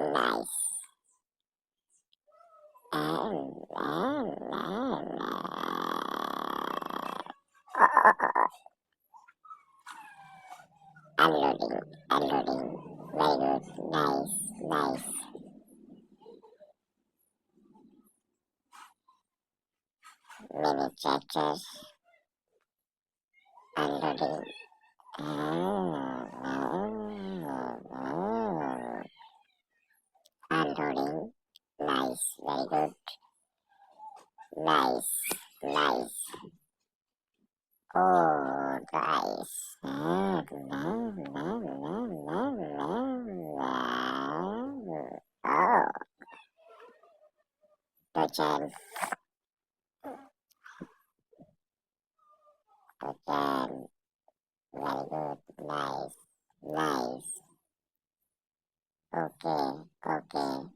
nice. Unloading, unloading. Very good. Nice, nice. Mini tractors. Unloading. Unloading. Nice, very good. Nice, nice. Oh, nice. Oh, the jam, the jam. Very good. Nice, nice. Okay, okay.